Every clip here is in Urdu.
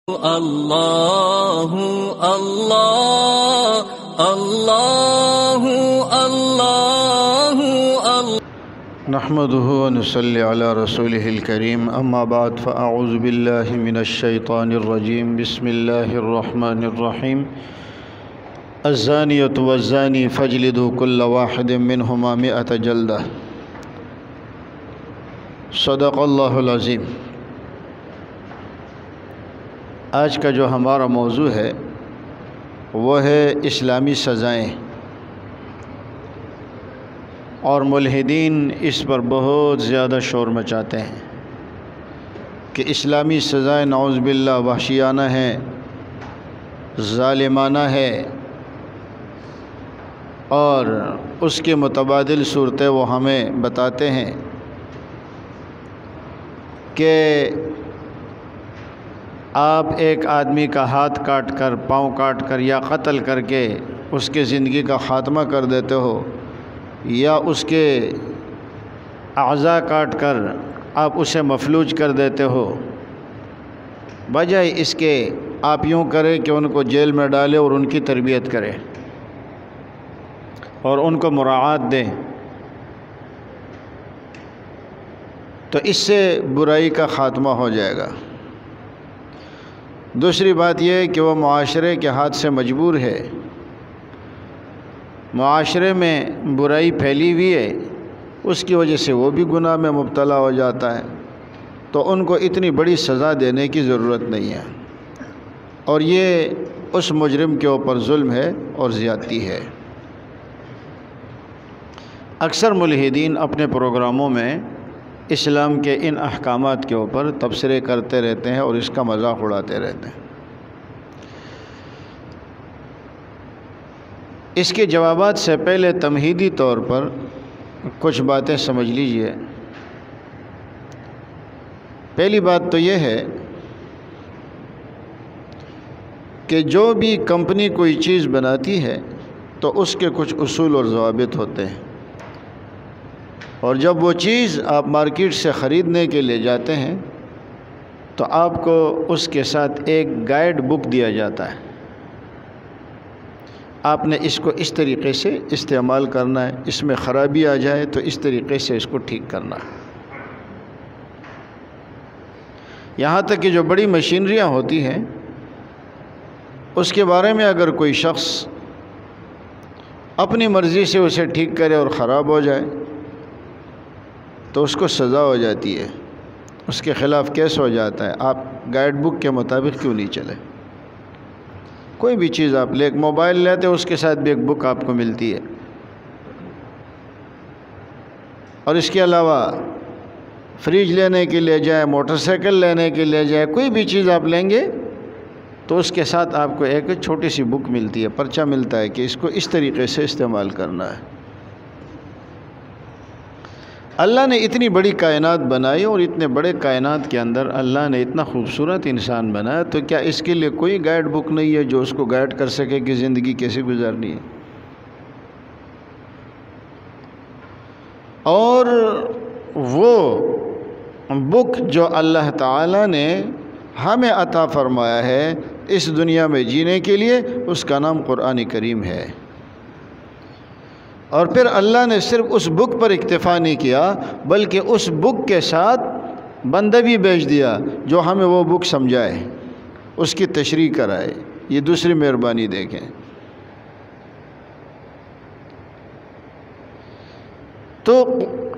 اللہ اللہ اللہ اللہ نحمده ونصلي على رسوله الكريم اما بعد فاعوذ بالله من الشيطان الرجيم بسم الله الرحمن الرحيم الزانية والزاني فاجلدوا كل واحد منهما 100 جلدة صدق اللہ العظیم۔ آج کا جو ہمارا موضوع ہے وہ ہے اسلامی سزائیں، اور ملحدین اس پر بہت زیادہ شور مچاتے ہیں کہ اسلامی سزائیں نعوذ باللہ وحشیانہ ہیں، ظالمانہ ہے، اور اس کے متبادل صورتیں وہ ہمیں بتاتے ہیں کہ آپ ایک آدمی کا ہاتھ کاٹ کر، پاؤں کاٹ کر یا قتل کر کے اس کے زندگی کا خاتمہ کر دیتے ہو، یا اس کے اعضاء کاٹ کر آپ اسے مفلوج کر دیتے ہو، بجائے اس کے آپ یوں کریں کہ ان کو جیل میں ڈالیں اور ان کی تربیت کریں اور ان کو مراعات دیں، تو اس سے برائی کا خاتمہ ہو جائے گا۔ دوسری بات یہ ہے کہ وہ معاشرے کے ہاتھ سے مجبور ہے، معاشرے میں برائی پھیلی ہوئی ہے، اس کی وجہ سے وہ بھی گناہ میں مبتلا ہو جاتا ہے، تو ان کو اتنی بڑی سزا دینے کی ضرورت نہیں ہے، اور یہ اس مجرم کے اوپر ظلم ہے اور زیادتی ہے۔ اکثر ملحدین اپنے پروگراموں میں اسلام کے ان احکامات کے اوپر تبصرے کرتے رہتے ہیں اور اس کا مذاق اڑاتے رہتے ہیں۔ اس کے جوابات سے پہلے تمہیدی طور پر کچھ باتیں سمجھ لیجئے۔ پہلی بات تو یہ ہے کہ جو بھی کمپنی کوئی چیز بناتی ہے تو اس کے کچھ اصول اور ضوابط ہوتے ہیں، اور جب وہ چیز آپ مارکیٹ سے خریدنے کے لیے جاتے ہیں تو آپ کو اس کے ساتھ ایک گائیڈ بک دیا جاتا ہے، آپ نے اس کو اس طریقے سے استعمال کرنا ہے، اس میں خرابی آ جائے تو اس طریقے سے اس کو ٹھیک کرنا ہے۔ یہاں تک کہ جو بڑی مشینریاں ہوتی ہیں اس کے بارے میں اگر کوئی شخص اپنی مرضی سے اسے ٹھیک کرے اور خراب ہو جائے تو اس کو سزا ہو جاتی ہے، اس کے خلاف کیس ہو جاتا ہے۔ آپ گائیڈ بک کے مطابق کیوں نہیں چلے؟ کوئی بھی چیز آپ لے، ایک موبائل لیتے اس کے ساتھ بھی ایک بک آپ کو ملتی ہے، اور اس کے علاوہ فریج لینے کے لیے جائے، موٹر سائیکل لینے کے لیے جائے، کوئی بھی چیز آپ لیں گے تو اس کے ساتھ آپ کو ایک چھوٹی سی بک ملتی ہے، پرچہ ملتا ہے کہ اس کو اس طریقے سے استعمال کرنا ہے۔ اللہ نے اتنی بڑی کائنات بنائی، اور اتنے بڑے کائنات کے اندر اللہ نے اتنا خوبصورت انسان بنایا، تو کیا اس کے لیے کوئی گائیڈ بک نہیں ہے جو اس کو گائیڈ کر سکے کہ زندگی کیسے گزارنی ہے؟ اور وہ بک جو اللہ تعالیٰ نے ہمیں عطا فرمایا ہے اس دنیا میں جینے کے لیے، اس کا نام قرآن کریم ہے۔ اور پھر اللہ نے صرف اس بک پر اکتفا نہیں کیا، بلکہ اس بک کے ساتھ بندہ بھی بھیج دیا جو ہمیں وہ بک سمجھائے، اس کی تشریح کرائے۔ یہ دوسری مہربانی دیکھیں۔ تو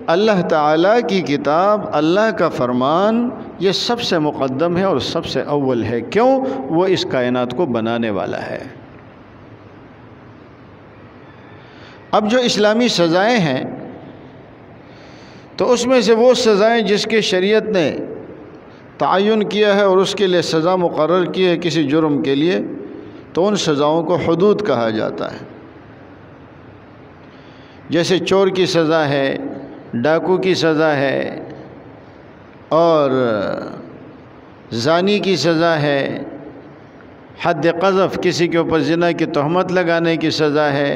اللہ تعالیٰ کی کتاب، اللہ کا فرمان، یہ سب سے مقدم ہے اور سب سے اول ہے۔ کیوں؟ وہ اس کائنات کو بنانے والا ہے۔ اب جو اسلامی سزائیں ہیں تو اس میں سے وہ سزائیں جس کی شریعت نے تعین کیا ہے اور اس کے لیے سزا مقرر کی ہے کسی جرم کے لیے، تو ان سزاؤں کو حدود کہا جاتا ہے۔ جیسے چور کی سزا ہے، ڈاکو کی سزا ہے، اور زانی کی سزا ہے، حد قذف کسی کے اوپر زنا کی تہمت لگانے کی سزا ہے،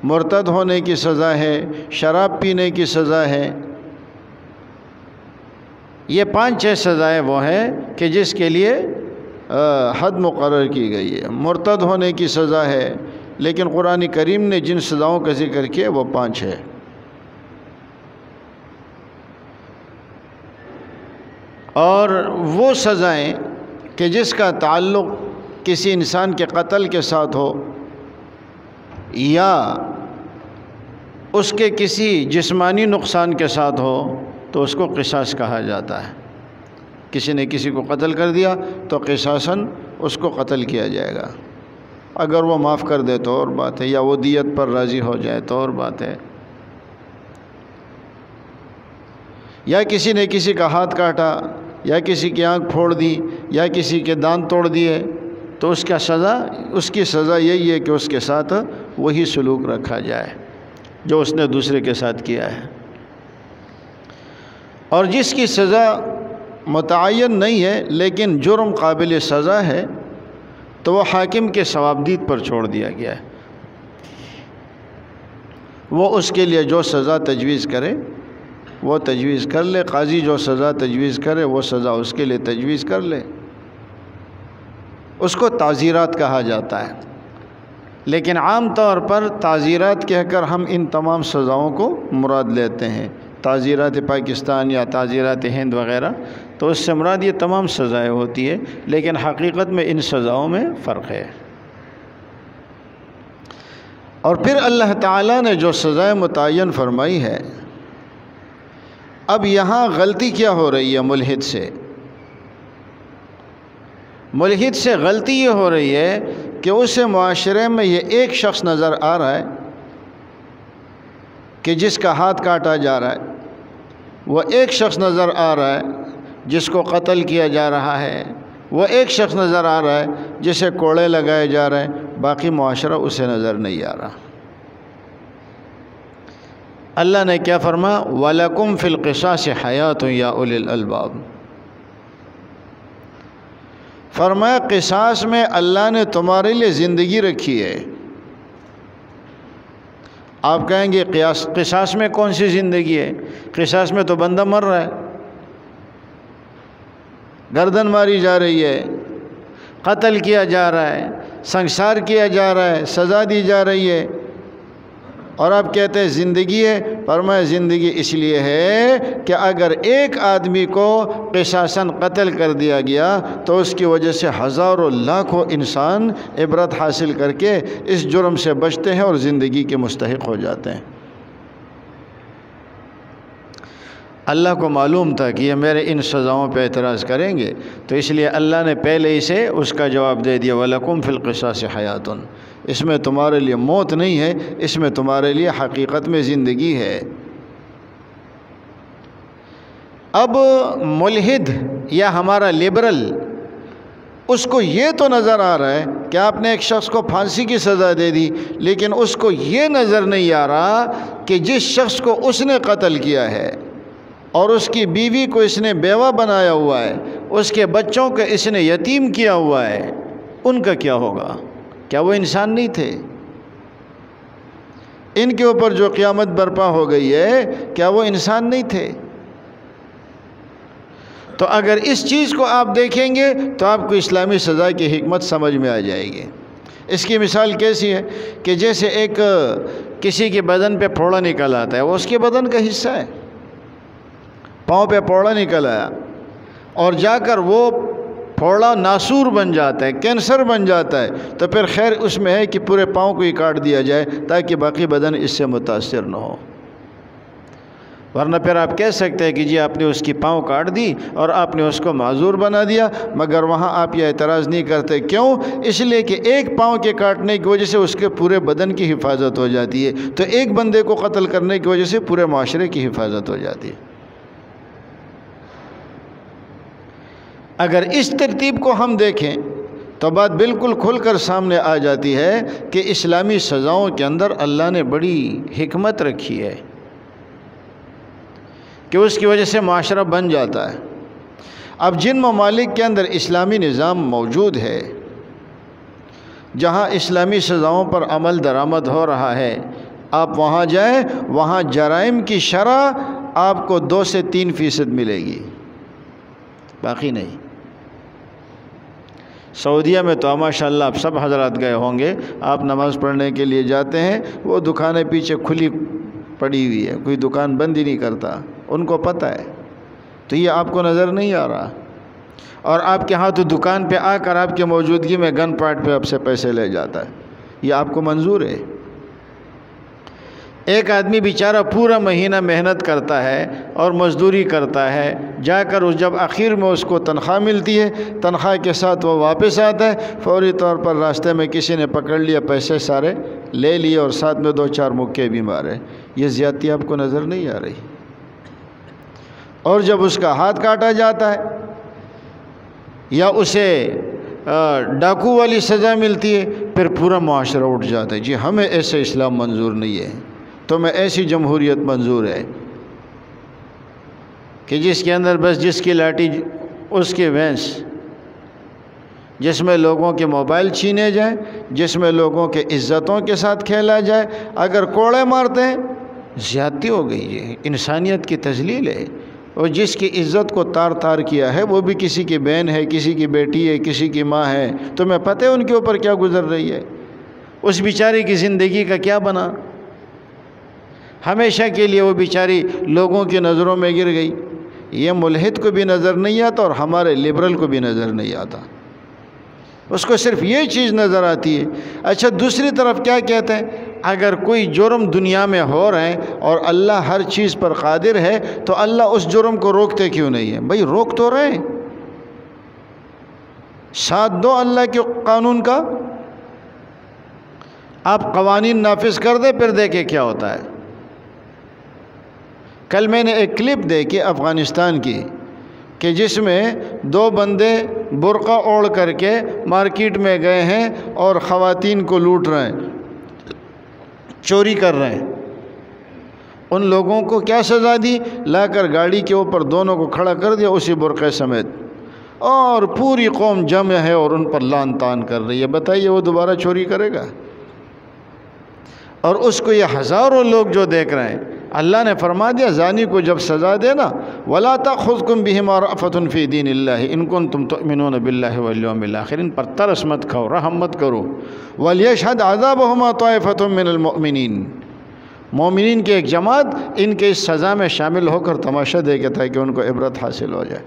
مرتد ہونے کی سزا ہے، شراب پینے کی سزا ہے۔ یہ 5-6 سزائیں وہ ہیں کہ جس کے لیے حد مقرر کی گئی ہے۔ مرتد ہونے کی سزا ہے، لیکن قرآن کریم نے جن سزاؤں کا ذکر کیا وہ 5 ہے۔ اور وہ سزائیں کہ جس کا تعلق کسی انسان کے قتل کے ساتھ ہو یا اس کے کسی جسمانی نقصان کے ساتھ ہو تو اس کو قصاص کہا جاتا ہے۔ کسی نے کسی کو قتل کر دیا تو قصاصاً اس کو قتل کیا جائے گا۔ اگر وہ معاف کر دے تو اور بات ہے، یا وہ دیت پر راضی ہو جائے تو اور بات ہے۔ یا کسی نے کسی کا ہاتھ کاٹا، یا کسی کی آنکھ پھوڑ دی، یا کسی کے دانت توڑ دیے، تو اس کی سزا یہی ہے کہ اس کے ساتھ وہی سلوک رکھا جائے جو اس نے دوسرے کے ساتھ کیا ہے۔ اور جس کی سزا متعین نہیں ہے لیکن جرم قابل سزا ہے تو وہ حاکم کے ثوابدید پر چھوڑ دیا گیا ہے۔ وہ اس کے لیے جو سزا تجویز کرے وہ تجویز کر لے، قاضی جو سزا تجویز کرے وہ سزا اس کے لیے تجویز کر لے۔ اس کو تعزیرات کہا جاتا ہے، لیکن عام طور پر تعزیرات کہہ کر ہم ان تمام سزاؤں کو مراد لیتے ہیں، تعزیرات پاکستان یا تعزیرات ہند وغیرہ، تو اس سے مراد یہ تمام سزائیں ہوتی ہے، لیکن حقیقت میں ان سزاؤں میں فرق ہے۔ اور پھر اللہ تعالیٰ نے جو سزائیں متعین فرمائی ہے، اب یہاں غلطی کیا ہو رہی ہے ملحد سے؟ ملحد سے غلطی یہ ہو رہی ہے کہ اسے معاشرے میں یہ ایک شخص نظر آ رہا ہے کہ جس کا ہاتھ کاٹا جا رہا ہے، وہ ایک شخص نظر آ رہا ہے جس کو قتل کیا جا رہا ہے، وہ ایک شخص نظر آ رہا ہے جسے کوڑے لگائے جا رہے ہیں، باقی معاشرہ اسے نظر نہیں آ رہا۔ اللہ نے کیا فرمایا؟ وَلَكُمْ فِي الْقِصَاصِ حَيَاةٌ يَا أُولِي الْأَلْبَابِ، فرمایا قصاص میں اللہ نے تمہارے لیے زندگی رکھی ہے۔ آپ کہیں گے قصاص میں کون سی زندگی ہے؟ قصاص میں تو بندہ مر رہا ہے، گردن ماری جا رہی ہے، قتل کیا جا رہا ہے، سنگسار کیا جا رہا ہے، سزا دی جا رہی ہے، اور آپ کہتے ہیں زندگی ہے۔ فرمایا زندگی اس لیے ہے کہ اگر ایک آدمی کو قصاصاً قتل کر دیا گیا تو اس کی وجہ سے ہزاروں لاکھوں انسان عبرت حاصل کر کے اس جرم سے بچتے ہیں اور زندگی کے مستحق ہو جاتے ہیں۔ اللہ کو معلوم تھا کہ یہ میرے ان سزاؤں پہ اعتراض کریں گے، تو اس لیے اللہ نے پہلے ہی سے اس کا جواب دے دیا، وَلَكُمْ فِي الْقِصَاصِ حَيَاةٌ، اس میں تمہارے لیے موت نہیں ہے، اس میں تمہارے لیے حقیقت میں زندگی ہے۔ اب ملحد یا ہمارا لبرل، اس کو یہ تو نظر آ رہا ہے کہ آپ نے ایک شخص کو پھانسی کی سزا دے دی، لیکن اس کو یہ نظر نہیں آ رہا کہ جس شخص کو اس نے قتل کیا ہے اور اس کی بیوی کو اس نے بیوہ بنایا ہوا ہے، اس کے بچوں کو اس نے یتیم کیا ہوا ہے، ان کا کیا ہوگا؟ کیا وہ انسان نہیں تھے؟ ان کے اوپر جو قیامت برپا ہو گئی ہے، کیا وہ انسان نہیں تھے؟ تو اگر اس چیز کو آپ دیکھیں گے تو آپ کو اسلامی سزا کی حکمت سمجھ میں آ جائے گی۔ اس کی مثال کیسی ہے کہ جیسے ایک کسی کے بدن پہ پھوڑا نکل آتا ہے، وہ اس کے بدن کا حصہ ہے، پاؤں پہ پھوڑا نکل آیا اور جا کر وہ پھوڑا ناسور بن جاتا ہے، کینسر بن جاتا ہے، تو پھر خیر اس میں ہے کہ پورے پاؤں کو ہی کاٹ دیا جائے تاکہ باقی بدن اس سے متاثر نہ ہو، ورنہ پھر آپ کہہ سکتے ہیں کہ جی آپ نے اس کی پاؤں کاٹ دی اور آپ نے اس کو معذور بنا دیا، مگر وہاں آپ یہ اعتراض نہیں کرتے۔ کیوں؟ اس لیے کہ ایک پاؤں کے کاٹنے کی وجہ سے اس کے پورے بدن کی حفاظت ہو جاتی ہے، تو ایک بندے کو قتل کرنے کی وجہ سے پورے معاشرے کی حفاظت ہو جاتی ہے۔ اگر اس ترتیب کو ہم دیکھیں تو بات بالکل کھل کر سامنے آ جاتی ہے کہ اسلامی سزاؤں کے اندر اللہ نے بڑی حکمت رکھی ہے کہ اس کی وجہ سے معاشرہ بن جاتا ہے۔ اب جن ممالک کے اندر اسلامی نظام موجود ہے، جہاں اسلامی سزاؤں پر عمل درآمد ہو رہا ہے، آپ وہاں جائیں، وہاں جرائم کی شرح آپ کو 2 سے 3% ملے گی، باقی نہیں۔ سعودیہ میں تو ماشاء اللہ آپ سب حضرات گئے ہوں گے، آپ نماز پڑھنے کے لیے جاتے ہیں، وہ دکانیں پیچھے کھلی پڑی ہوئی ہے، کوئی دکان بند ہی نہیں کرتا، ان کو پتہ ہے۔ تو یہ آپ کو نظر نہیں آ رہا، اور آپ کے ہاتھ دکان پہ آ کر آپ کی موجودگی میں گن پوائنٹ پہ آپ سے پیسے لے جاتا ہے، یہ آپ کو منظور ہے؟ ایک آدمی بیچارہ پورا مہینہ محنت کرتا ہے اور مزدوری کرتا ہے، جا کر جب آخر میں اس کو تنخواہ ملتی ہے، تنخواہ کے ساتھ وہ واپس آتا ہے، فوری طور پر راستے میں کسی نے پکڑ لیا، پیسے سارے لے لیے اور ساتھ میں 2-4 مکے بھی مارے۔ یہ زیادتی آپ کو نظر نہیں آ رہی؟ اور جب اس کا ہاتھ کاٹا جاتا ہے یا اسے ڈاکو والی سزا ملتی ہے، پھر پورا معاشرہ اٹھ جاتا ہے، جی ہمیں ایسے اسلام منظور نہیں ہے، تمہیں ایسی جمہوریت منظور ہے کہ جس کے اندر بس جس کی لاٹھی اس کی بھینس، جس میں لوگوں کے موبائل چھینے جائیں، جس میں لوگوں کے عزتوں کے ساتھ کھیلا جائے۔ اگر کوڑے مارتے ہیں زیادتی ہو گئی، یہ انسانیت کی تذلیل ہے، اور جس کی عزت کو تار تار کیا ہے وہ بھی کسی کی بہن ہے، کسی کی بیٹی ہے، کسی کی ماں ہے، تمہیں پتہ ہے ان کے اوپر کیا گزر رہی ہے، اس بیچاری کی زندگی کا کیا بنا؟ ہمیشہ کے لیے وہ بیچاری لوگوں کی نظروں میں گر گئی۔ یہ ملحد کو بھی نظر نہیں آتا اور ہمارے لبرل کو بھی نظر نہیں آتا، اس کو صرف یہ چیز نظر آتی ہے۔ اچھا دوسری طرف کیا کہتے ہیں؟ اگر کوئی جرم دنیا میں ہو رہے ہیں اور اللہ ہر چیز پر قادر ہے تو اللہ اس جرم کو روکتے کیوں نہیں ہے؟ بھئی روک تو رہے ہیں، ساتھ دو اللہ کے قانون کا، آپ قوانین نافذ کر دیں پھر دیکھیں کیا ہوتا ہے۔ کل میں نے ایک کلپ دیکھی افغانستان کی کہ جس میں 2 بندے برقع اوڑھ کر کے مارکیٹ میں گئے ہیں اور خواتین کو لوٹ رہے ہیں، چوری کر رہے ہیں۔ ان لوگوں کو کیا سزا دی؟ لا کر گاڑی کے اوپر دونوں کو کھڑا کر دیا اسی برقعے سمیت، اور پوری قوم جمع ہے اور ان پر لعن طعن کر رہی ہے۔ بتائیے وہ دوبارہ چوری کرے گا؟ اور اس کو یہ ہزاروں لوگ جو دیکھ رہے ہیں، اللہ نے فرما دیا زانی کو جب سزا دینا وَلَا تَأْخُذْكُمْ بِهِمَا رَأْفَةٌ فِي دِينِ اللَّهِ إِن كُنتُمْ تُؤْمِنُونَ بِاللَّهِ وَالْيَوْمِ الْآخِرِ، ان پر ترس مت کھاؤ، رحم مت کرو۔ وَلْيَشْهَدْ عَذَابَهُمَا طَائِفَةٌ مِّنَ الْمُؤْمِنِينَ، مومنین کی ایک جماعت ان کے اس سزا میں شامل ہو کر تماشا دیکھے تاکہ ان کو عبرت حاصل ہو جائے۔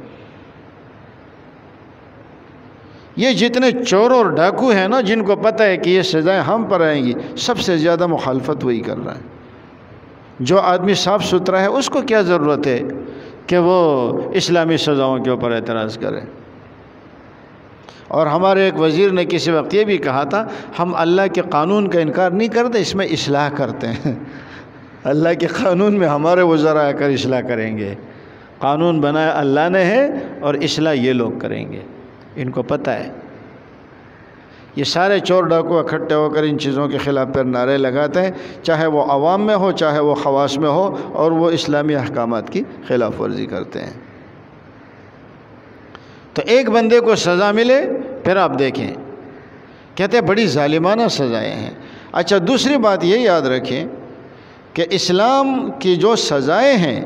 یہ جتنے چور اور ڈاکو ہیں نا، جن کو پتہ ہے کہ یہ سزائیں ہم پر آئیں گی، سب سے زیادہ مخالفت وہی کر رہا ہے۔ جو آدمی صاف ستھرا ہے اس کو کیا ضرورت ہے کہ وہ اسلامی سزاؤں کے اوپر اعتراض کرے؟ اور ہمارے ایک وزیر نے کسی وقت یہ بھی کہا تھا، ہم اللہ کے قانون کا انکار نہیں کرتے، اس میں اصلاح کرتے ہیں۔ اللہ کے قانون میں ہمارے وزراء آ کر اصلاح کریں گے، قانون بنایا اللہ نے ہے اور اصلاح یہ لوگ کریں گے، ان کو پتہ ہے۔ یہ سارے چور ڈاکو اکٹھے ہو کر ان چیزوں کے خلاف پر نعرے لگاتے ہیں، چاہے وہ عوام میں ہو چاہے وہ خواص میں ہو، اور وہ اسلامی احکامات کی خلاف ورزی کرتے ہیں۔ تو ایک بندے کو سزا ملے پھر آپ دیکھیں کہتے ہیں بڑی ظالمانہ سزائیں ہیں۔ اچھا دوسری بات یہ یاد رکھیں کہ اسلام کی جو سزائیں ہیں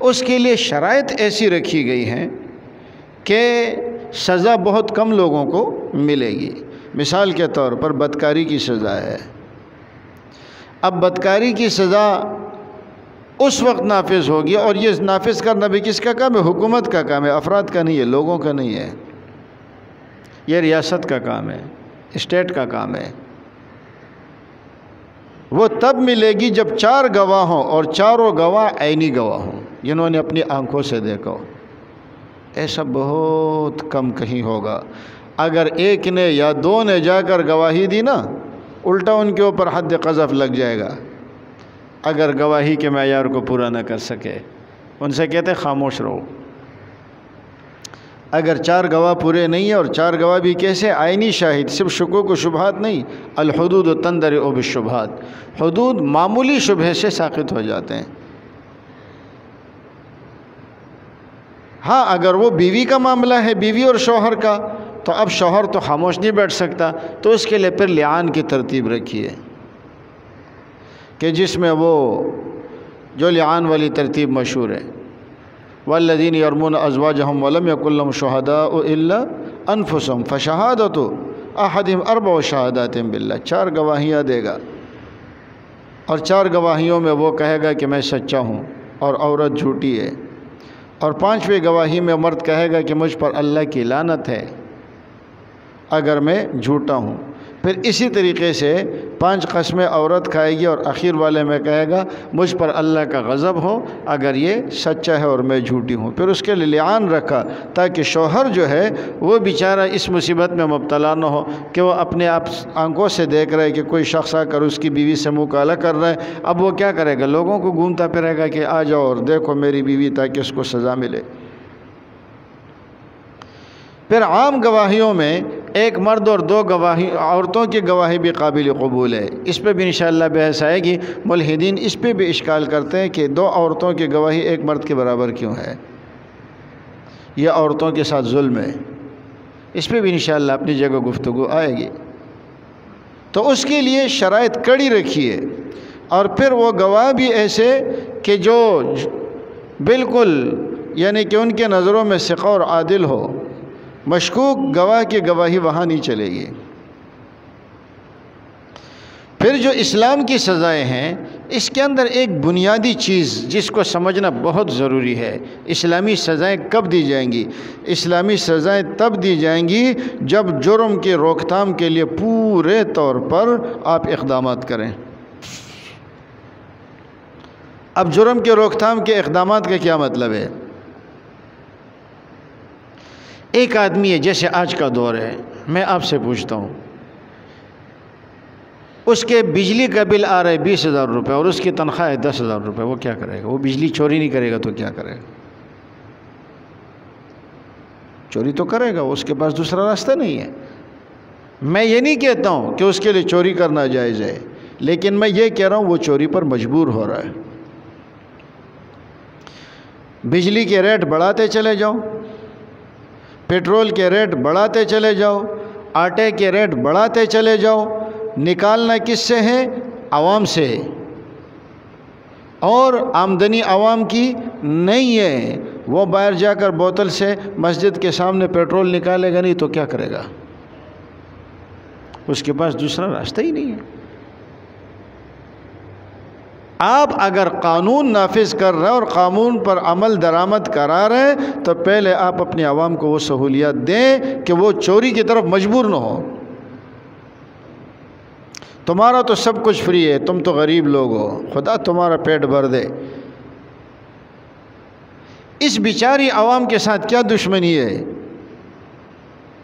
اس کے لیے شرائط ایسی رکھی گئی ہیں کہ سزا بہت کم لوگوں کو ملے گی۔ مثال کے طور پر بدکاری کی سزا ہے۔ اب بدکاری کی سزا اس وقت نافذ ہوگی، اور یہ نافذ کرنا بھی کس کا کام ہے؟ حکومت کا کام ہے، افراد کا نہیں ہے، لوگوں کا نہیں ہے، یہ ریاست کا کام ہے، اسٹیٹ کا کام ہے۔ وہ تب ملے گی جب 4 گواہ ہوں، اور چاروں گواہ عینی گواہ ہوں، جنہوں نے اپنی آنکھوں سے دیکھا ہو۔ ایسا بہت کم کہیں ہوگا۔ اگر ایک نے یا 2 نے جا کر گواہی دی نا، الٹا ان کے اوپر حد قذف لگ جائے گا اگر گواہی کے معیار کو پورا نہ کر سکے۔ ان سے کہتے ہیں خاموش رہو۔ اگر 4 گواہ پورے نہیں ہیں، اور 4 گواہ بھی کیسے؟ عینی شاہد، صرف شکوک و شبہات نہیں، الحدود تندرع بالشبہات، حدود معمولی شبہ سے ساقط ہو جاتے ہیں۔ ہاں اگر وہ بیوی کا معاملہ ہے، بیوی اور شوہر کا، تو اب شوہر تو خاموش نہیں بیٹھ سکتا، تو اس کے لیے پھر لعان کی ترتیب رکھی ہے کہ جس میں وہ جو لعان والی ترتیب مشہور ہے، والذین یرمون ازواجہم ولم یکن لہم شہداء الا انفسہم فشہادت احدہم اربع شہادات باللہ، 4 گواہیاں دے گا، اور 4 گواہیوں میں وہ کہے گا کہ میں سچا ہوں اور عورت جھوٹی ہے، اور 5ویں گواہی میں مرد کہے گا کہ مجھ پر اللہ کی لعنت ہے اگر میں جھوٹا ہوں۔ پھر اسی طریقے سے 5 قسمیں عورت کھائے گی، اور آخر والے میں کہے گا مجھ پر اللہ کا غضب ہو اگر یہ سچا ہے اور میں جھوٹی ہوں۔ پھر اس کے لیے لعان رکھا تاکہ شوہر جو ہے وہ بیچارہ اس مصیبت میں مبتلا نہ ہو کہ وہ اپنے آپ آنکھوں سے دیکھ رہے کہ کوئی شخص آ کر اس کی بیوی سے منہ کالا کر رہا ہے، اب وہ کیا کرے گا؟ لوگوں کو گھومتا پھرے گا کہ آ جاؤ اور دیکھو میری بیوی، تاکہ اس کو سزا ملے۔ پھر عام گواہیوں میں ایک مرد اور 2 عورتوں کی گواہی بھی قابل قبول ہے، اس پہ بھی انشاءاللہ بحث آئے گی۔ ملحدین اس پہ بھی اشکال کرتے ہیں کہ 2 عورتوں کی گواہی ایک مرد کے برابر کیوں ہے، یہ عورتوں کے ساتھ ظلم ہے، اس پہ بھی انشاءاللہ اپنی جگہ گفتگو آئے گی۔ تو اس کے لیے شرائط کڑی رکھیے، اور پھر وہ گواہ بھی ایسے کہ جو بالکل یعنی کہ ان کے نظروں میں ثقہ اور عادل ہو، مشکوک گواہ کی گواہی وہاں نہیں چلے گی۔ پھر جو اسلام کی سزائیں ہیں، اس کے اندر ایک بنیادی چیز جس کو سمجھنا بہت ضروری ہے، اسلامی سزائیں کب دی جائیں گی؟ اسلامی سزائیں تب دی جائیں گی جب جرم کی روک تھام کے لیے پورے طور پر آپ اقدامات کریں۔ اب جرم کی روک تھام کے اقدامات کا کیا مطلب ہے؟ ایک آدمی ہے، جیسے آج کا دور ہے، میں آپ سے پوچھتا ہوں، اس کے بجلی کا بل آ رہا ہے 20,000 روپے اور اس کی تنخواہ ہے 10,000 روپے، وہ کیا کرے گا؟ وہ بجلی چوری نہیں کرے گا تو کیا کرے گا؟ چوری تو کرے گا، اس کے پاس دوسرا راستہ نہیں ہے۔ میں یہ نہیں کہتا ہوں کہ اس کے لیے چوری کرنا جائز ہے، لیکن میں یہ کہہ رہا ہوں وہ چوری پر مجبور ہو رہا ہے۔ بجلی کے ریٹ بڑھاتے چلے جاؤ، پیٹرول کے ریٹ بڑھاتے چلے جاؤ، آٹے کے ریٹ بڑھاتے چلے جاؤ، نکالنا کس سے ہے؟ عوام سے، اور آمدنی عوام کی نہیں ہے۔ وہ باہر جا کر بوتل سے مسجد کے سامنے پیٹرول نکالے گا نہیں تو کیا کرے گا؟ اس کے پاس دوسرا راستہ ہی نہیں ہے۔ آپ اگر قانون نافذ کر رہے ہیں اور قانون پر عمل درآمد کرا رہے ہیں تو پہلے آپ اپنے عوام کو وہ سہولیات دیں کہ وہ چوری کی طرف مجبور نہ ہو۔ تمہارا تو سب کچھ فری ہے، تم تو غریب لوگ ہو، خدا تمہارا پیٹ بھر دے۔ اس بیچاری عوام کے ساتھ کیا دشمنی ہے؟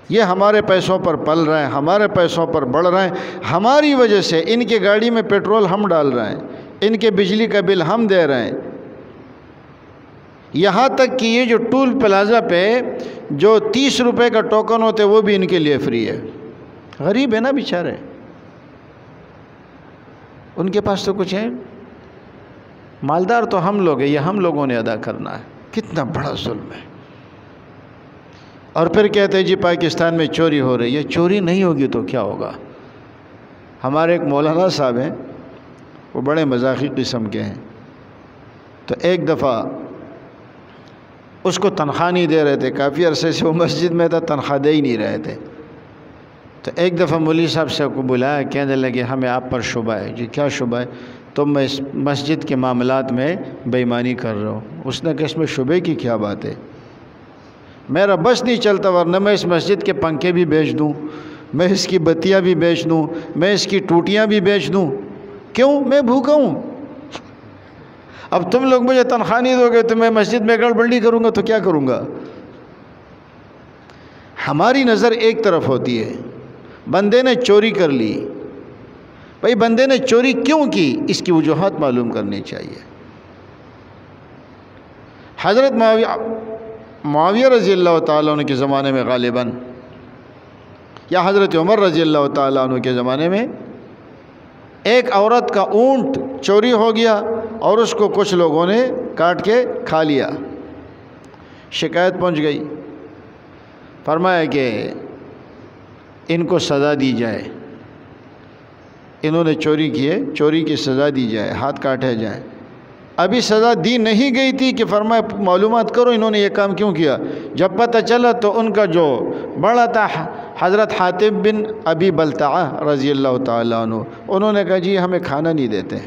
یہ ہمارے پیسوں پر پل رہے ہیں، ہمارے پیسوں پر بڑھ رہے ہیں، ہماری وجہ سے ان کی گاڑی میں پیٹرول ہم ڈال رہے ہیں، ان کے بجلی کا بل ہم دے رہے ہیں، یہاں تک کہ یہ جو ٹول پلازا پہ جو 30 روپے کا ٹوکن ہوتے وہ بھی ان کے لیے فری ہے۔ غریب ہے نا بیچارے، ان کے پاس تو کچھ ہے، مالدار تو ہم لوگ ہیں، یہ ہم لوگوں نے ادا کرنا ہے۔ کتنا بڑا ظلم ہے۔ اور پھر کہتے ہیں جی پاکستان میں چوری ہو رہی ہے، چوری نہیں ہوگی تو کیا ہوگا؟ ہمارے ایک مولانا صاحب ہیں، وہ بڑے مزاحی قسم کے ہیں، تو ایک دفعہ اس کو تنخواہ نہیں دے رہے تھے، کافی عرصے سے وہ مسجد میں تھا، تنخواہ دے ہی نہیں رہے تھے۔ تو ایک دفعہ مولوی صاحب سے کو بلایا، کہنے لگے ہمیں آپ پر شبہ ہے۔ جی کیا شبہ ہے؟ تم اس مسجد کے معاملات میں بے ایمانی کر رہے ہو۔ اس نے کہا اس میں شبے کی کیا بات ہے؟ میرا بس نہیں چلتا، ورنہ میں اس مسجد کے پنکھے بھی بیچ دوں، میں اس کی بتیاں بھی بیچ دوں، میں اس کی ٹوٹیاں بھی بیچ دوں، کیوں؟ میں بھوکا ہوں۔ اب تم لوگ مجھے تنخواہ نہیں دو گے تو میں مسجد میں گڑبڑی کروں گا تو کیا کروں گا؟ ہماری نظر ایک طرف ہوتی ہے، بندے نے چوری کر لی، بھائی بندے نے چوری کیوں کی؟ اس کی وجوہات معلوم کرنی چاہیے۔ حضرت معاویہ رضی اللہ تعالیٰ عنہ کے زمانے میں غالباً، یا حضرت عمر رضی اللہ تعالیٰ عنہ کے زمانے میں، ایک عورت کا اونٹ چوری ہو گیا اور اس کو کچھ لوگوں نے کاٹ کے کھا لیا۔ شکایت پہنچ گئی، فرمایا کہ ان کو سزا دی جائے، انہوں نے چوری کی ہے، چوری کی سزا دی جائے، ہاتھ کاٹے جائیں۔ ابھی سزا دی نہیں گئی تھی کہ فرمایا معلومات کرو انہوں نے یہ کام کیوں کیا۔ جب پتہ چلا تو ان کا جو بڑا تھا حضرت حاتب بن ابی بلتعہ رضی اللہ تعالیٰ عنہ، انہوں نے کہا جی ہمیں کھانا نہیں دیتے۔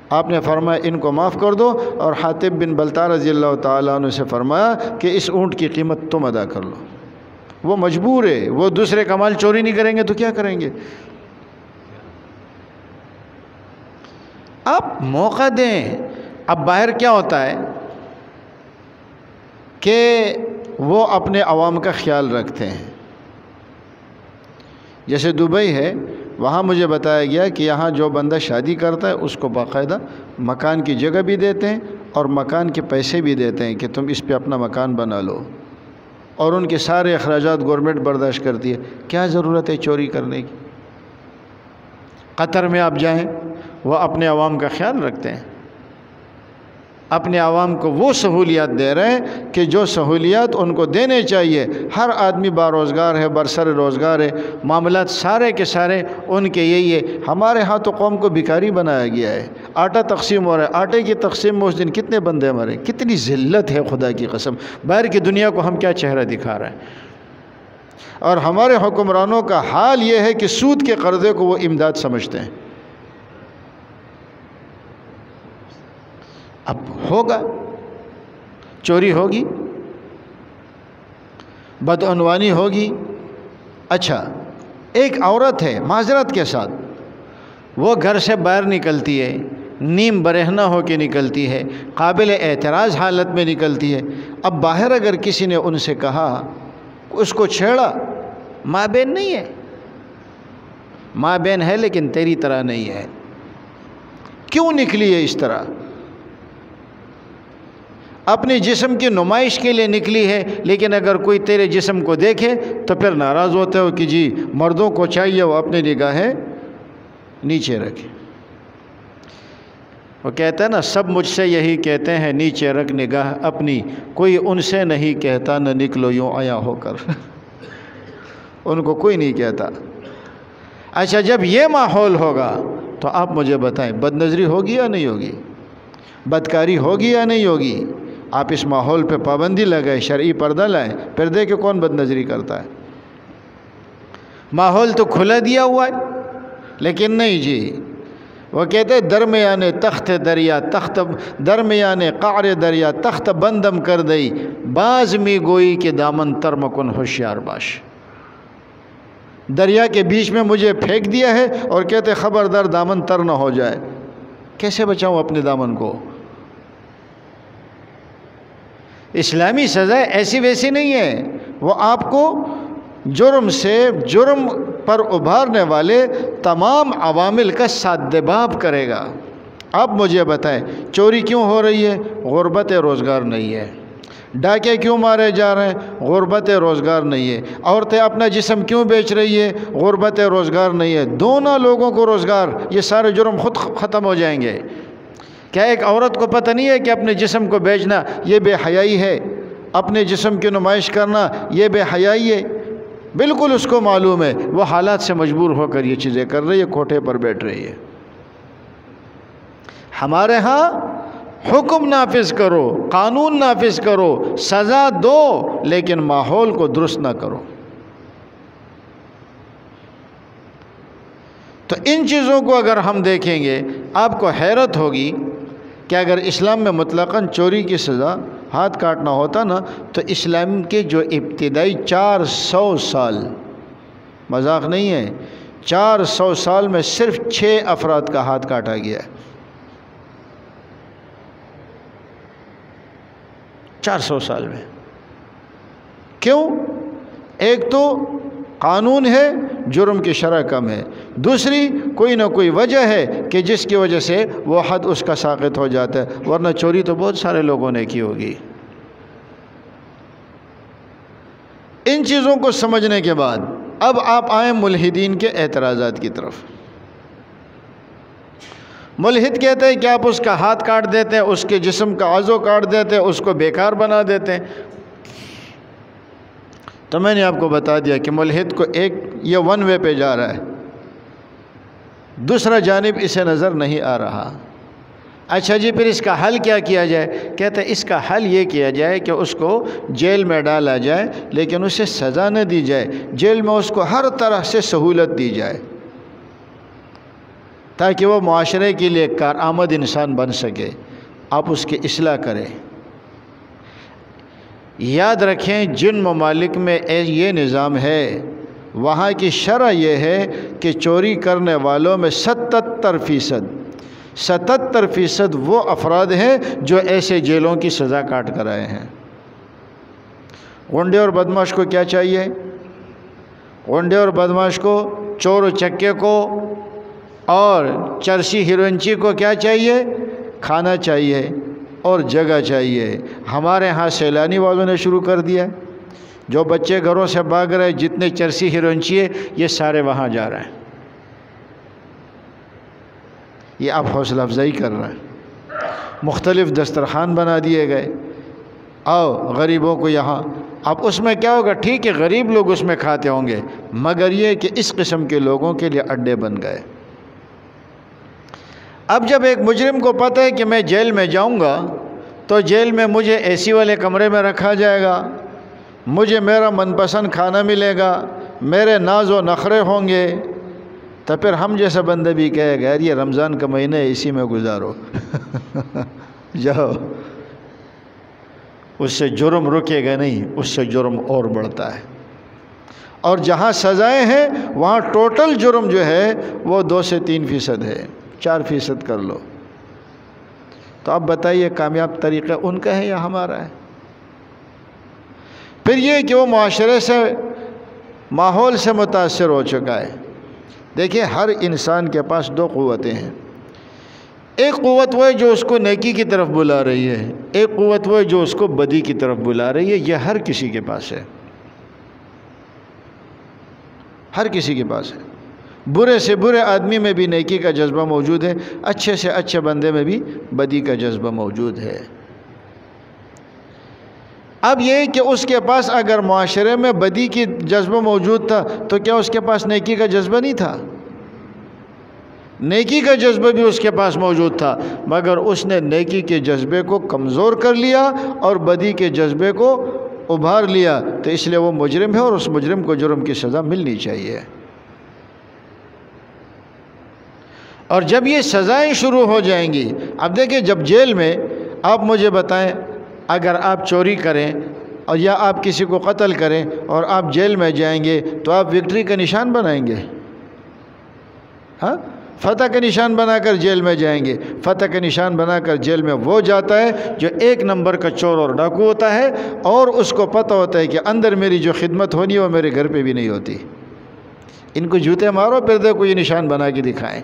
آپ نے فرمایا ان کو معاف کر دو، اور حاتب بن بلتعہ رضی اللہ تعالیٰ عنہ سے فرمایا کہ اس اونٹ کی قیمت تم ادا کر لو۔ وہ مجبور ہے، وہ دوسرے کا مال چوری نہیں کریں گے تو کیا کریں گے؟ آپ موقع دیں۔ اب باہر کیا ہوتا ہے کہ وہ اپنے عوام کا خیال رکھتے ہیں۔ جیسے دبئی ہے، وہاں مجھے بتایا گیا کہ یہاں جو بندہ شادی کرتا ہے اس کو باقاعدہ مکان کی جگہ بھی دیتے ہیں اور مکان کے پیسے بھی دیتے ہیں کہ تم اس پہ اپنا مکان بنا لو، اور ان کے سارے اخراجات گورنمنٹ برداشت کرتی ہے۔ کیا ضرورت ہے چوری کرنے کی؟ قطر میں آپ جائیں، وہ اپنے عوام کا خیال رکھتے ہیں، اپنے عوام کو وہ سہولیات دے رہے ہیں کہ جو سہولیات ان کو دینے چاہیے۔ ہر آدمی باروزگار ہے، برسر روزگار ہے، معاملات سارے کے سارے ان کے یہی ہے۔ ہمارے ہاں تو قوم کو بھکاری بنایا گیا ہے۔ آٹا تقسیم ہو رہا ہے، آٹے کی تقسیم میں اس دن کتنے بندے مرے۔ کتنی ذلت ہے خدا کی قسم۔ باہر کی دنیا کو ہم کیا چہرہ دکھا رہے ہیں، اور ہمارے حکمرانوں کا حال یہ ہے کہ سود کے قرضے کو وہ امداد سمجھتے ہیں۔ اب ہوگا، چوری ہوگی، بدعنوانی ہوگی۔ اچھا، ایک عورت ہے معذرت کے ساتھ، وہ گھر سے باہر نکلتی ہے، نیم برہنہ ہو کے نکلتی ہے، قابل اعتراض حالت میں نکلتی ہے۔ اب باہر اگر کسی نے ان سے کہا، اس کو چھیڑا، ماں بہن نہیں ہے، ماں بہن ہے لیکن تیری طرح نہیں ہے، کیوں نکلی ہے اس طرح؟ اپنے جسم کی نمائش کے لیے نکلی ہے، لیکن اگر کوئی تیرے جسم کو دیکھے تو پھر ناراض ہوتے ہو کہ جی مردوں کو چاہیے وہ اپنی نگاہیں نیچے رکھے۔ وہ کہتا ہے نا، سب مجھ سے یہی کہتے ہیں نیچے رکھ نگاہ اپنی، کوئی ان سے نہیں کہتا نہ نکلو یوں آیا ہو کر۔ ان کو کوئی نہیں کہتا۔ اچھا، جب یہ ماحول ہوگا تو آپ مجھے بتائیں بد نظری ہوگی یا نہیں ہوگی؟ بدکاری ہوگی یا نہیں ہوگی؟ آپ اس ماحول پہ پابندی لگائیں، شرعی پردہ لائیں، پھر دیکھیں کون بد نظری کرتا ہے۔ ماحول تو کھلا دیا ہوا ہے، لیکن نہیں جی، وہ کہتے ہیں درمیان تخت دریا تخت، درمیان قعر دریا تخت بندم کر دئی، باز می گوئی کے دامن تر مکن ہوشیار باش۔ دریا کے بیچ میں مجھے پھینک دیا ہے اور کہتے خبردار دامن تر نہ ہو جائے۔ کیسے بچاؤں اپنے دامن کو؟ اسلامی سزا ایسی ویسی نہیں ہے، وہ آپ کو جرم سے، جرم پر ابھارنے والے تمام عوامل کا سادباب کرے گا۔ اب مجھے بتائیں چوری کیوں ہو رہی ہے؟ غربت روزگار نہیں ہے۔ ڈاکے کیوں مارے جا رہے ہیں؟ غربت روزگار نہیں ہے۔ عورتیں اپنا جسم کیوں بیچ رہی ہے؟ غربت روزگار نہیں ہے۔ دونوں لوگوں کو روزگار، یہ سارے جرم خود ختم ہو جائیں گے۔ کیا ایک عورت کو پتہ نہیں ہے کہ اپنے جسم کو بیچنا یہ بے حیائی ہے؟ اپنے جسم کی نمائش کرنا یہ بے حیائی ہے؟ بالکل اس کو معلوم ہے، وہ حالات سے مجبور ہو کر یہ چیزیں کر رہی ہے، کوٹھے پر بیٹھ رہی ہے۔ ہمارے ہاں حکم نافذ کرو، قانون نافذ کرو، سزا دو، لیکن ماحول کو درست نہ کرو۔ تو ان چیزوں کو اگر ہم دیکھیں گے، آپ کو حیرت ہوگی کہ اگر اسلام میں مطلقاً چوری کی سزا ہاتھ کاٹنا ہوتا نا، تو اسلام کے جو ابتدائی 400 سال، مذاق نہیں ہے، 400 سال میں صرف 6 افراد کا ہاتھ کاٹا گیا ہے۔ 400 سال میں۔ کیوں؟ ایک تو قانون ہے، جرم کی شرح کم ہے، دوسری کوئی نہ کوئی وجہ ہے کہ جس کی وجہ سے وہ حد اس کا ساقط ہو جاتا ہے، ورنہ چوری تو بہت سارے لوگوں نے کی ہوگی۔ ان چیزوں کو سمجھنے کے بعد اب آپ آئیں ملحدین کے اعتراضات کی طرف۔ ملحد کہتے ہیں کہ آپ اس کا ہاتھ کاٹ دیتے ہیں، اس کے جسم کا عضو کاٹ دیتے ہیں، اس کو بیکار بنا دیتے ہیں۔ تو میں نے آپ کو بتا دیا کہ ملحد کو ایک یہ ون وے پہ جا رہا ہے، دوسرا جانب اسے نظر نہیں آ رہا۔ اچھا جی پھر اس کا حل کیا کیا جائے؟ کہتے ہیں اس کا حل یہ کیا جائے کہ اس کو جیل میں ڈالا جائے، لیکن اسے سزا نہ دی جائے، جیل میں اس کو ہر طرح سے سہولت دی جائے تاکہ وہ معاشرے کے لیے کارآمد انسان بن سکے۔ آپ اس کی اصلاح کریں۔ یاد رکھیں جن ممالک میں یہ نظام ہے وہاں کی شرع یہ ہے کہ چوری کرنے والوں میں 77% وہ افراد ہیں جو ایسے جیلوں کی سزا کاٹ کر آئے ہیں۔ غنڈے اور بدماش کو کیا چاہیے؟ غنڈے اور بدماش کو، چور و چکے کو اور چرسی ہیروئنچی کو کیا چاہیے؟ کھانا چاہیے اور جگہ چاہیے۔ ہمارے ہاں سیلانی والوں نے شروع کر دیا، جو بچے گھروں سے بھاگ رہے، جتنے چرسی ہیروئنچی ہے یہ سارے وہاں جا رہے ہیں۔ یہ آپ حوصلہ افزائی کر رہے ہیں۔ مختلف دسترخوان بنا دیے گئے، آؤ غریبوں کو یہاں۔ اب اس میں کیا ہوگا؟ ٹھیک ہے غریب لوگ اس میں کھاتے ہوں گے، مگر یہ کہ اس قسم کے لوگوں کے لیے اڈے بن گئے۔ اب جب ایک مجرم کو پتہ ہے کہ میں جیل میں جاؤں گا تو جیل میں مجھے اے سی والے کمرے میں رکھا جائے گا، مجھے میرا من پسند کھانا ملے گا، میرے ناز و نخرے ہوں گے، تو پھر ہم جیسا بندہ بھی کہے گا یار یہ رمضان کا مہینہ ہے اسی میں گزارو جاؤ۔ اس سے جرم رکے گا نہیں، اس سے جرم اور بڑھتا ہے۔ اور جہاں سزائیں ہیں وہاں ٹوٹل جرم جو ہے وہ 2 سے 3% ہے، 4% کر لو۔ تو اب بتائیے کامیاب طریقہ ان کا ہے یا ہمارا ہے؟ پھر یہ کہ وہ معاشرے سے، ماحول سے متاثر ہو چکا ہے۔ دیکھیں ہر انسان کے پاس 2 قوتیں ہیں، ایک قوت وہ ہے جو اس کو نیکی کی طرف بلا رہی ہے، ایک قوت وہ ہے جو اس کو بدی کی طرف بلا رہی ہے۔ یہ ہر کسی کے پاس ہے، ہر کسی کے پاس ہے۔ برے سے برے آدمی میں بھی نیکی کا جذبہ موجود ہے، اچھے سے اچھے بندے میں بھی بدی کا جذبہ موجود ہے۔ اب یہ کہ اس کے پاس اگر معاشرے میں بدی کی جذبہ موجود تھا تو کیا اس کے پاس نیکی کا جذبہ نہیں تھا؟ نیکی کا جذبہ بھی اس کے پاس موجود تھا، مگر اس نے نیکی کے جذبے کو کمزور کر لیا اور بدی کے جذبے کو ابھار لیا، تو اس لیے وہ مجرم ہے اور اس مجرم کو جرم کی سزا ملنی چاہیے۔ اور جب یہ سزائیں شروع ہو جائیں گی، اب دیکھیں جب جیل میں، آپ مجھے بتائیں اگر آپ چوری کریں اور یا آپ کسی کو قتل کریں اور آپ جیل میں جائیں گے تو آپ وکٹری کا نشان بنائیں گے؟ ہاں، فتح کا نشان بنا کر جیل میں جائیں گے۔ فتح کا نشان بنا کر جیل میں وہ جاتا ہے جو 1 نمبر کا چور اور ڈاکو ہوتا ہے اور اس کو پتہ ہوتا ہے کہ اندر میری جو خدمت ہونی ہے وہ میرے گھر پہ بھی نہیں ہوتی۔ ان کو جوتے مارو پھر دیکھو یہ نشان بنا کے دکھائیں۔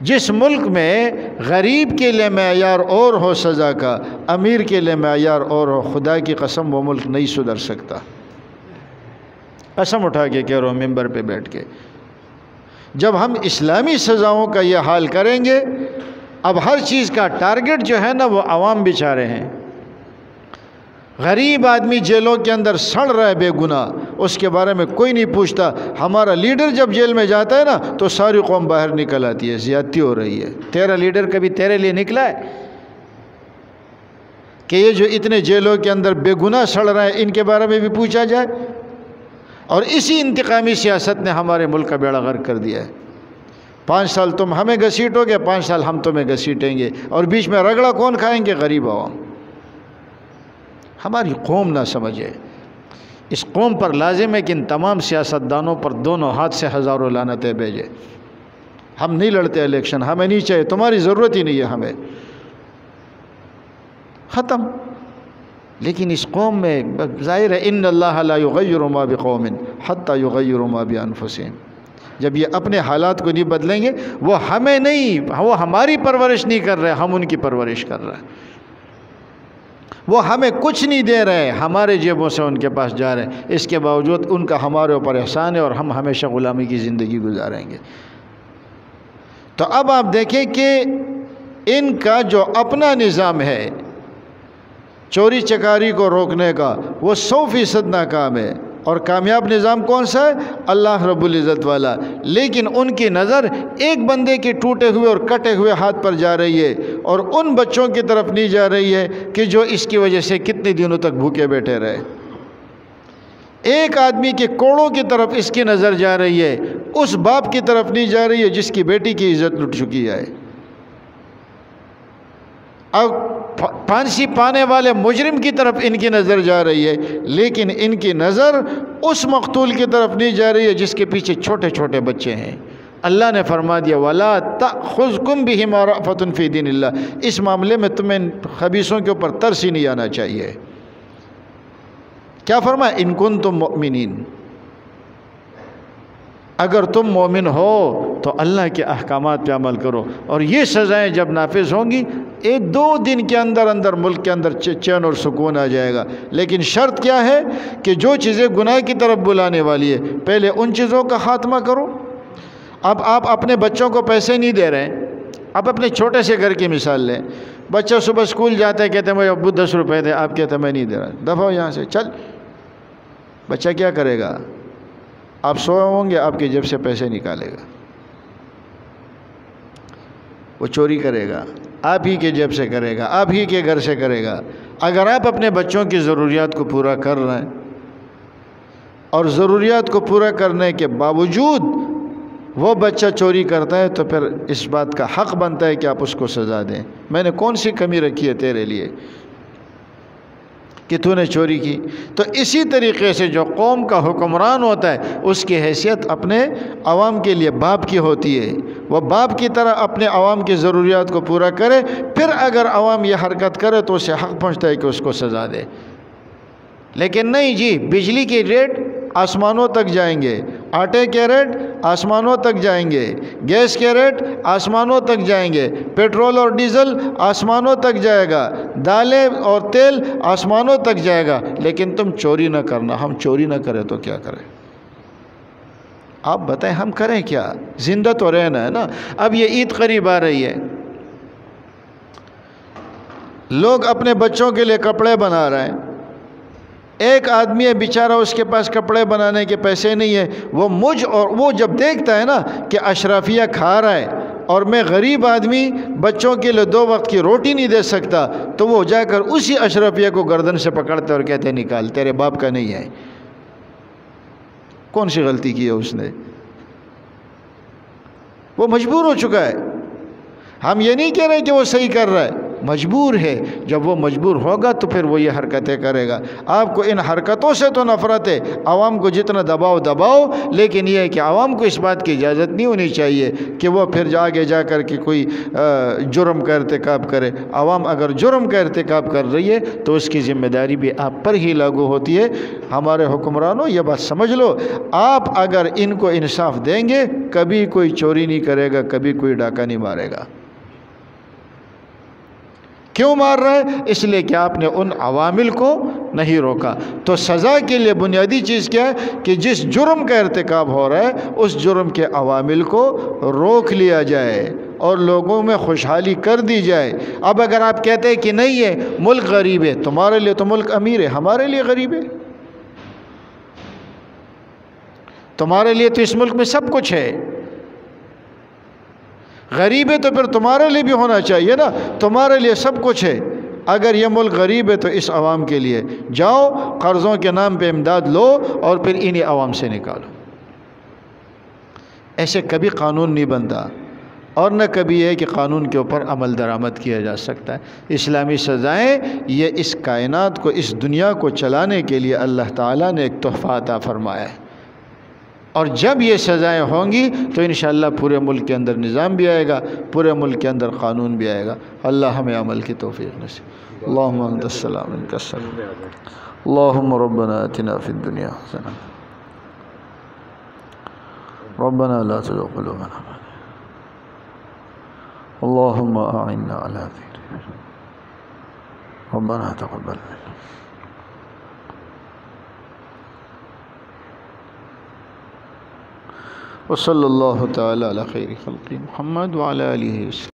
جس ملک میں غریب کے لیے معیار اور ہو سزا کا، امیر کے لیے معیار اور ہو، خدا کی قسم وہ ملک نہیں سدھر سکتا۔ قسم اٹھا کے کہہ رہا ہوں ممبر پہ بیٹھ کے، جب ہم اسلامی سزاؤں کا یہ حال کریں گے، اب ہر چیز کا ٹارگٹ جو ہے نا وہ عوام بیچارے ہیں۔ غریب آدمی جیلوں کے اندر سڑ رہا ہے بے گناہ، اس کے بارے میں کوئی نہیں پوچھتا۔ ہمارا لیڈر جب جیل میں جاتا ہے نا تو ساری قوم باہر نکل آتی ہے، زیادتی ہو رہی ہے۔ تیرا لیڈر کبھی تیرے لیے نکلا ہے کہ یہ جو اتنے جیلوں کے اندر بے گناہ سڑ رہے ہیں ان کے بارے میں بھی پوچھا جائے؟ اور اسی انتقامی سیاست نے ہمارے ملک کا بیڑا غرق کر دیا ہے۔ 5 سال تم ہمیں گھسیٹو گے، 5 سال ہم تمہیں گھسیٹیں گے، اور بیچ میں رگڑا کون کھائیں گے؟ غریب عوام۔ ہماری قوم نہ سمجھے، اس قوم پر لازم ہے کہ ان تمام سیاستدانوں پر دونوں ہاتھ سے ہزاروں لعنتیں بھیجے۔ ہم نہیں لڑتے الیکشن، ہمیں نہیں چاہیے، تمہاری ضرورت ہی نہیں ہے ہمیں، ختم۔ لیکن اس قوم میں ظاہر ہے ان اللہ لا یغیر ما بقوم حتی یغیروا ما بانفسہم، جب یہ اپنے حالات کو نہیں بدلیں گے، وہ ہمیں نہیں، وہ ہماری پرورش نہیں کر رہے، ہم ان کی پرورش کر رہے ہیں۔ وہ ہمیں کچھ نہیں دے رہے، ہمارے جیبوں سے ان کے پاس جا رہے ہیں، اس کے باوجود ان کا ہمارے اوپر احسان ہے اور ہم ہمیشہ غلامی کی زندگی گزاریں گے۔ تو اب آپ دیکھیں کہ ان کا جو اپنا نظام ہے چوری چکاری کو روکنے کا، وہ 100% ناکام ہے۔ اور کامیاب نظام کون سا ہے؟ اللہ رب العزت والا. لیکن ان کی نظر ایک بندے کے ٹوٹے ہوئے اور کٹے ہوئے ہاتھ پر جا رہی ہے اور ان بچوں کی طرف نہیں جا رہی ہے کہ جو اس کی وجہ سے کتنے دنوں تک بھوکے بیٹھے رہے. ایک آدمی کے کوڑوں کی طرف اس کی نظر جا رہی ہے، اس باپ کی طرف نہیں جا رہی ہے جس کی بیٹی کی عزت لٹ چکی ہے. اب پھانسی پانے والے مجرم کی طرف ان کی نظر جا رہی ہے، لیکن ان کی نظر اس مقتول کی طرف نہیں جا رہی ہے جس کے پیچھے چھوٹے چھوٹے بچے ہیں. اللہ نے فرما دیا وَلَا تَأْخُذْكُمْ بِهِمَا رَأْفَةٌ فِي دِينِ اللَّهِ. اس معاملے میں تمہیں خبیثوں کے اوپر ترس ہی نہیں آنا چاہیے. کیا فرمایا؟ ان کنتم مؤمنین، اگر تم مومن ہو تو اللہ کے احکامات پہ عمل کرو. اور یہ سزائیں جب نافذ ہوں گی 1-2 دن کے اندر ملک کے اندر چین اور سکون آ جائے گا. لیکن شرط کیا ہے کہ جو چیزیں گناہ کی طرف بلانے والی ہے پہلے ان چیزوں کا خاتمہ کرو. اب آپ اپنے بچوں کو پیسے نہیں دے رہے ہیں. آپ اپنے چھوٹے سے گھر کی مثال لیں. بچہ صبح اسکول جاتا ہے، کہتے ہیں مجھے ابو 10 روپے دے، آپ کہتے ہیں میں نہیں دے رہا، دفعہ ہو یہاں سے چل. بچہ کیا کرے گا؟ آپ سوئے ہوں گے، آپ کی جیب سے پیسے نکالے گا، وہ چوری کرے گا، آپ ہی کے جیب سے کرے گا، آپ ہی کے گھر سے کرے گا. اگر آپ اپنے بچوں کی ضروریات کو پورا کر رہے ہیں اور ضروریات کو پورا کرنے کے باوجود وہ بچہ چوری کرتا ہے تو پھر اس بات کا حق بنتا ہے کہ آپ اس کو سزا دیں. میں نے کون سی کمی رکھی ہے تیرے لیے کہ تو نے چوری کی؟ تو اسی طریقے سے جو قوم کا حکمران ہوتا ہے اس کی حیثیت اپنے عوام کے لیے باپ کی ہوتی ہے. وہ باپ کی طرح اپنے عوام کی ضروریات کو پورا کرے، پھر اگر عوام یہ حرکت کرے تو اسے حق پہنچتا ہے کہ اس کو سزا دے. لیکن نہیں جی، بجلی کے ریٹ آسمانوں تک جائیں گے، آٹے کے ریٹ آسمانوں تک جائیں گے، گیس کے ریٹ آسمانوں تک جائیں گے، پیٹرول اور ڈیزل آسمانوں تک جائے گا، دالیں اور تیل آسمانوں تک جائے گا، لیکن تم چوری نہ کرنا. ہم چوری نہ کریں تو کیا کریں؟ آپ بتائیں ہم کریں کیا؟ زندہ تو رہنا ہے نا. اب یہ عید قریب آ رہی ہے، لوگ اپنے بچوں کے لیے کپڑے بنا رہے ہیں. ایک آدمی ہے بیچارہ، اس کے پاس کپڑے بنانے کے پیسے نہیں ہیں. وہ جب دیکھتا ہے نا کہ اشرافیہ کھا رہا ہے اور میں غریب آدمی بچوں کے لیے 2 وقت کی روٹی نہیں دے سکتا، تو وہ جا کر اسی اشرافیہ کو گردن سے پکڑتے اور کہتے نکال، تیرے باپ کا نہیں ہے. کون سی غلطی کی ہے اس نے؟ وہ مجبور ہو چکا ہے. ہم یہ نہیں کہہ رہے کہ وہ صحیح کر رہا ہے، مجبور ہے. جب وہ مجبور ہوگا تو پھر وہ یہ حرکتیں کرے گا. آپ کو ان حرکتوں سے تو نفرت ہے، عوام کو جتنا دباؤ، لیکن یہ ہے کہ عوام کو اس بات کی اجازت نہیں ہونی چاہیے کہ وہ پھر آگے جا کر کے کوئی جرم کا ارتکاب کرے. عوام اگر جرم کا ارتکاب کر رہی ہے تو اس کی ذمہ داری بھی آپ پر ہی لاگو ہوتی ہے. ہمارے حکمرانوں یہ بات سمجھ لو، آپ اگر ان کو انصاف دیں گے کبھی کوئی چوری نہیں کرے گا، کبھی کوئی ڈاکہ نہیں مارے گا. کیوں مار رہا ہے؟ اس لیے کہ آپ نے ان عوامل کو نہیں روکا. تو سزا کے لیے بنیادی چیز کیا ہے کہ جس جرم کا ارتکاب ہو رہا ہے اس جرم کے عوامل کو روک لیا جائے اور لوگوں میں خوشحالی کر دی جائے. اب اگر آپ کہتے ہیں کہ نہیں ہے ملک غریب ہے، تمہارے لیے تو ملک امیر ہے، ہمارے لیے غریب ہے. تمہارے لیے تو اس ملک میں سب کچھ ہے، غریب ہے تو پھر تمہارے لیے بھی ہونا چاہیے نا. تمہارے لیے سب کچھ ہے. اگر یہ ملک غریب ہے تو اس عوام کے لیے جاؤ قرضوں کے نام پہ امداد لو اور پھر انہی عوام سے نکالو. ایسے کبھی قانون نہیں بنتا اور نہ کبھی ہے کہ قانون کے اوپر عمل درآمد کیا جا سکتا ہے. اسلامی سزائیں یہ اس کائنات کو، اس دنیا کو چلانے کے لیے اللہ تعالیٰ نے ایک تحفہ عطا فرمایا ہے. اور جب یہ سزائیں ہوں گی تو انشاءاللہ پورے ملک کے اندر نظام بھی آئے گا، پورے ملک کے اندر قانون بھی آئے گا. اللہ ہمیں عمل کی توفیق نصیب. اللہم انت السلام منک السلام. اللہم ربنا آتنا فی الدنیا حسنہ ربنا لا تزغ قلوبنا اللہم اعنا علی ذکرک ربنا تقبل منا. وصلی اللہ تعالی علی خیر خلق محمد وعلی آلہ وسلم.